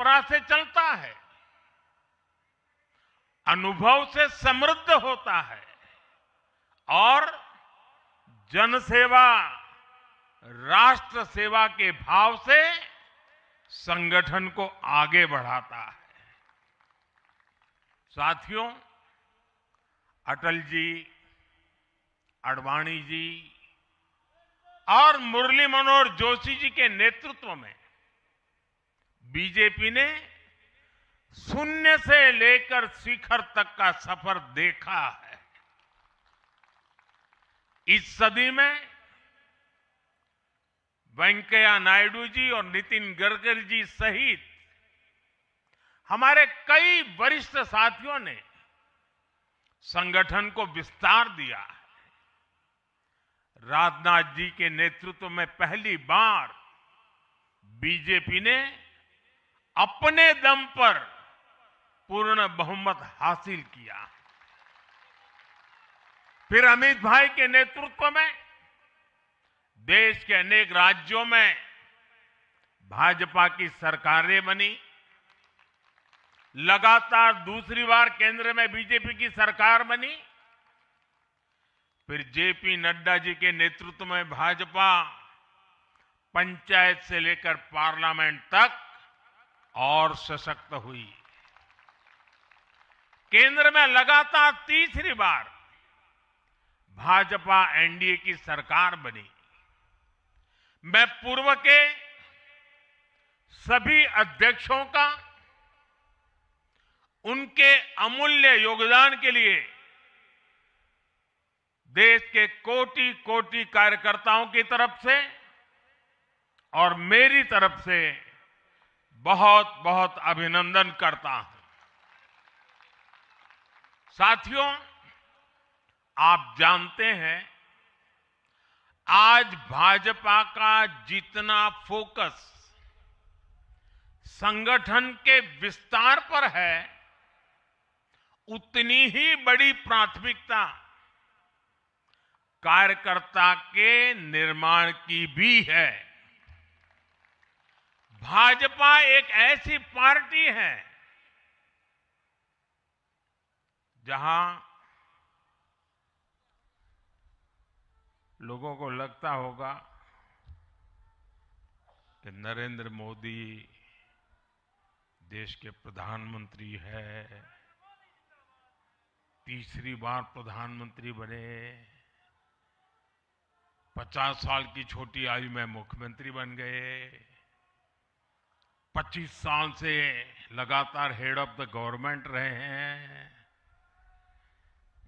परंपरा से चलता है, अनुभव से समृद्ध होता है और जनसेवा, राष्ट्र सेवा के भाव से संगठन को आगे बढ़ाता है। साथियों, अटल जी, आडवाणी जी और मुरली मनोहर जोशी जी के नेतृत्व में बीजेपी ने शून्य से लेकर शिखर तक का सफर देखा है। इस सदी में वेंकैया नायडू जी और नितिन गडकरी जी सहित हमारे कई वरिष्ठ साथियों ने संगठन को विस्तार दिया है। राजनाथ जी के नेतृत्व में पहली बार बीजेपी ने अपने दम पर पूर्ण बहुमत हासिल किया। फिर अमित भाई के नेतृत्व में देश के अनेक राज्यों में भाजपा की सरकारें बनी। लगातार दूसरी बार केंद्र में बीजेपी की सरकार बनी। फिर जेपी नड्डा जी के नेतृत्व में भाजपा पंचायत से लेकर पार्लियामेंट तक और सशक्त हुई। केंद्र में लगातार तीसरी बार भाजपा एनडीए की सरकार बनी। मैं पूर्व के सभी अध्यक्षों का उनके अमूल्य योगदान के लिए देश के कोटि कोटि कार्यकर्ताओं की तरफ से और मेरी तरफ से बहुत बहुत अभिनंदन करता हूं। साथियों, आप जानते हैं, आज भाजपा का जितना फोकस संगठन के विस्तार पर है, उतनी ही बड़ी प्राथमिकता कार्यकर्ता के निर्माण की भी है। भाजपा एक ऐसी पार्टी है जहां लोगों को लगता होगा कि नरेंद्र मोदी देश के प्रधानमंत्री है, तीसरी बार प्रधानमंत्री बने, 50 साल की छोटी आयु में मुख्यमंत्री बन गए, 25 साल से लगातार हेड ऑफ द गवर्नमेंट रहे हैं।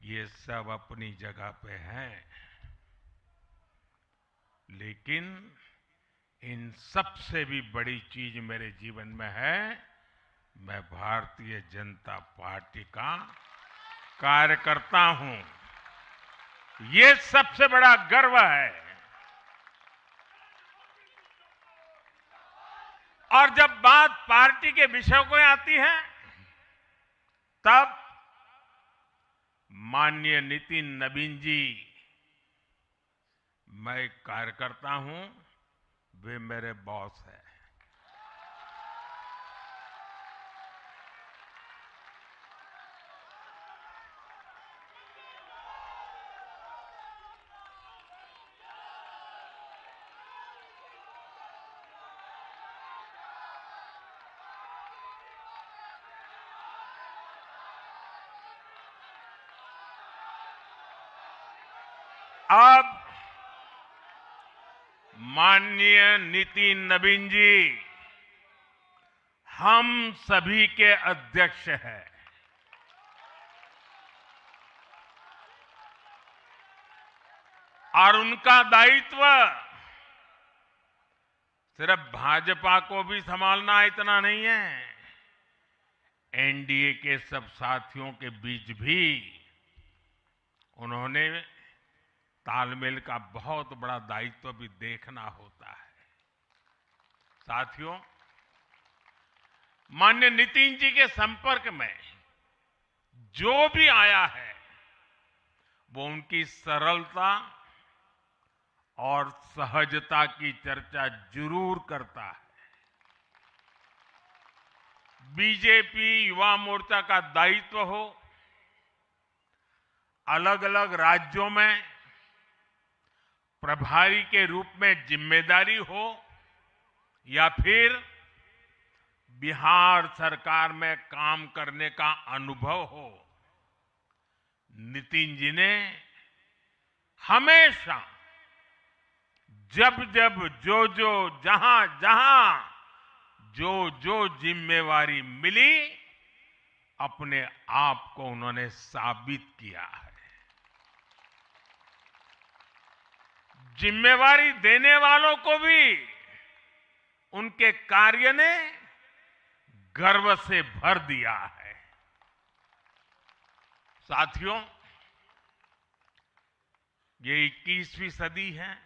ये सब अपनी जगह पे हैं, लेकिन इन सबसे भी बड़ी चीज मेरे जीवन में है, मैं भारतीय जनता पार्टी का कार्यकर्ता हूं। ये सबसे बड़ा गर्व है। और जब बात पार्टी के विषयों को आती है, तब माननीय नितिन नवीन जी, मैं एक कार्यकर्ता हूं, वे मेरे बॉस हैं। अब माननीय नितिन नवीन जी हम सभी के अध्यक्ष हैं। और उनका दायित्व सिर्फ भाजपा को भी संभालना इतना नहीं है, एनडीए के सब साथियों के बीच भी उन्होंने तालमेल का बहुत बड़ा दायित्व भी देखना होता है। साथियों, माननीय नितिन जी के संपर्क में जो भी आया है, वो उनकी सरलता और सहजता की चर्चा जरूर करता है। बीजेपी युवा मोर्चा का दायित्व हो, अलग अलग राज्यों में प्रभारी के रूप में जिम्मेदारी हो या फिर बिहार सरकार में काम करने का अनुभव हो, नितिन जी ने हमेशा जब जब जो जहां जहां जो जिम्मेवारी मिली अपने आप को उन्होंने साबित किया है। जिम्मेवारी देने वालों को भी उनके कार्य ने गर्व से भर दिया है। साथियों, ये 21वीं सदी है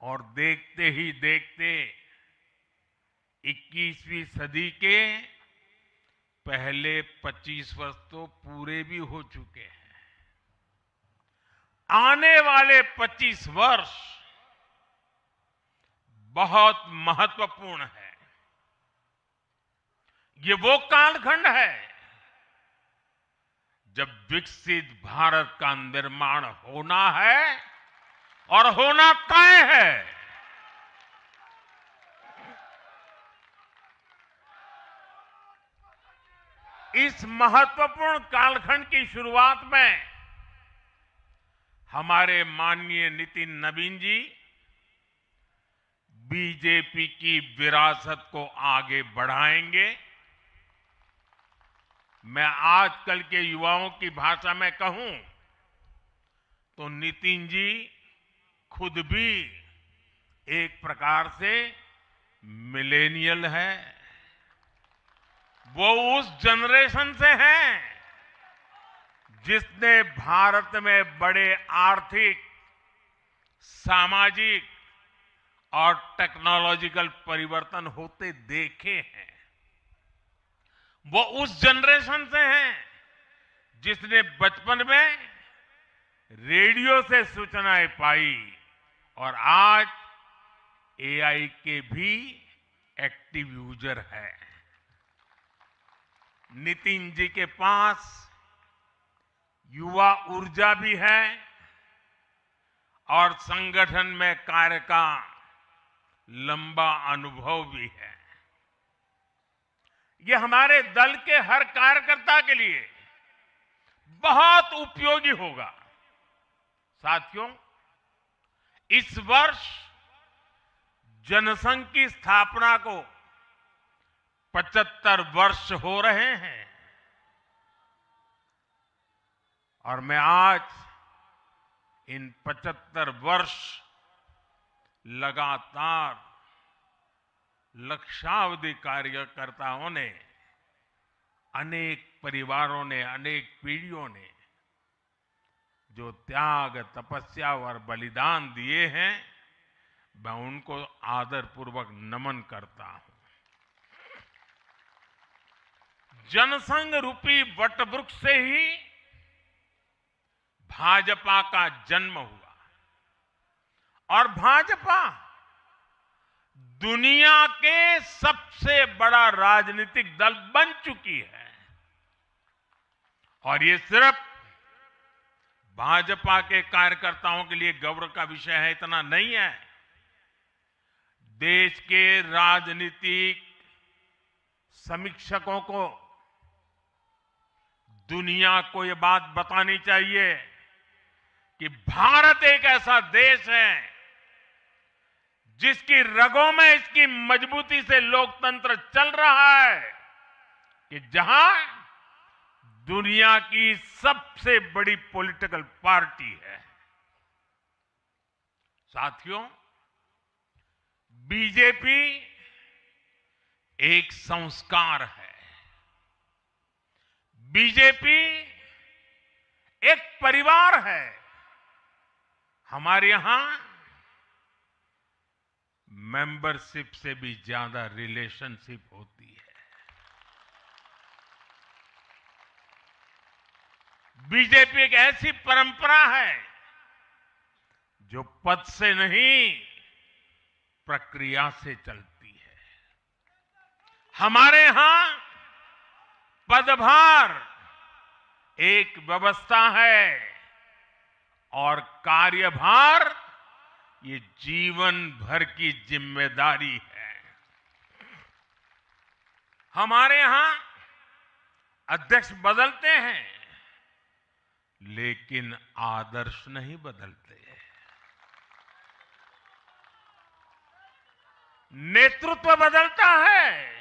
और देखते ही देखते 21वीं सदी के पहले 25 वर्ष तो पूरे भी हो चुके हैं। आने वाले 25 वर्ष बहुत महत्वपूर्ण है। ये वो कालखंड है जब विकसित भारत का निर्माण होना है और होना तय है। इस महत्वपूर्ण कालखंड की शुरुआत में हमारे माननीय नितिन नवीन जी बीजेपी की विरासत को आगे बढ़ाएंगे। मैं आजकल के युवाओं की भाषा में कहूं तो नितिन जी खुद भी एक प्रकार से मिलेनियल है। वो उस जनरेशन से हैं जिसने भारत में बड़े आर्थिक, सामाजिक और टेक्नोलॉजिकल परिवर्तन होते देखे हैं। वो उस जनरेशन से हैं जिसने बचपन में रेडियो से सूचनाएं पाई और आज एआई के भी एक्टिव यूजर है। नितिन जी के पास युवा ऊर्जा भी है और संगठन में कार्य का लंबा अनुभव भी है। ये हमारे दल के हर कार्यकर्ता के लिए बहुत उपयोगी होगा। साथियों, इस वर्ष जनसंघ की स्थापना को 75 वर्ष हो रहे हैं और मैं आज इन 75 वर्ष लगातार लक्षावधि कार्यकर्ताओं ने, अनेक परिवारों ने, अनेक पीढ़ियों ने जो त्याग, तपस्या और बलिदान दिए हैं, मैं उनको आदरपूर्वक नमन करता हूं। जनसंघ रूपी वटवृक्ष से ही भाजपा का जन्म हुआ और भाजपा दुनिया के सबसे बड़ा राजनीतिक दल बन चुकी है। और ये सिर्फ भाजपा के कार्यकर्ताओं के लिए गौरव का विषय है इतना नहीं है। देश के राजनीतिक समीक्षकों को दुनिया को ये बात बतानी चाहिए कि भारत एक ऐसा देश है जिसकी रगों में इसकी मजबूती से लोकतंत्र चल रहा है, कि जहां दुनिया की सबसे बड़ी पॉलिटिकल पार्टी है। साथियों, बीजेपी एक संस्कार है। बीजेपी एक परिवार है। हमारे यहां मेंबरशिप से भी ज्यादा रिलेशनशिप होती है। बीजेपी एक ऐसी परंपरा है जो पद से नहीं, प्रक्रिया से चलती है। हमारे यहां पदभार एक व्यवस्था है और कार्यभार ये जीवन भर की जिम्मेदारी है। हमारे यहां अध्यक्ष बदलते हैं, लेकिन आदर्श नहीं बदलते। नेतृत्व बदलता है,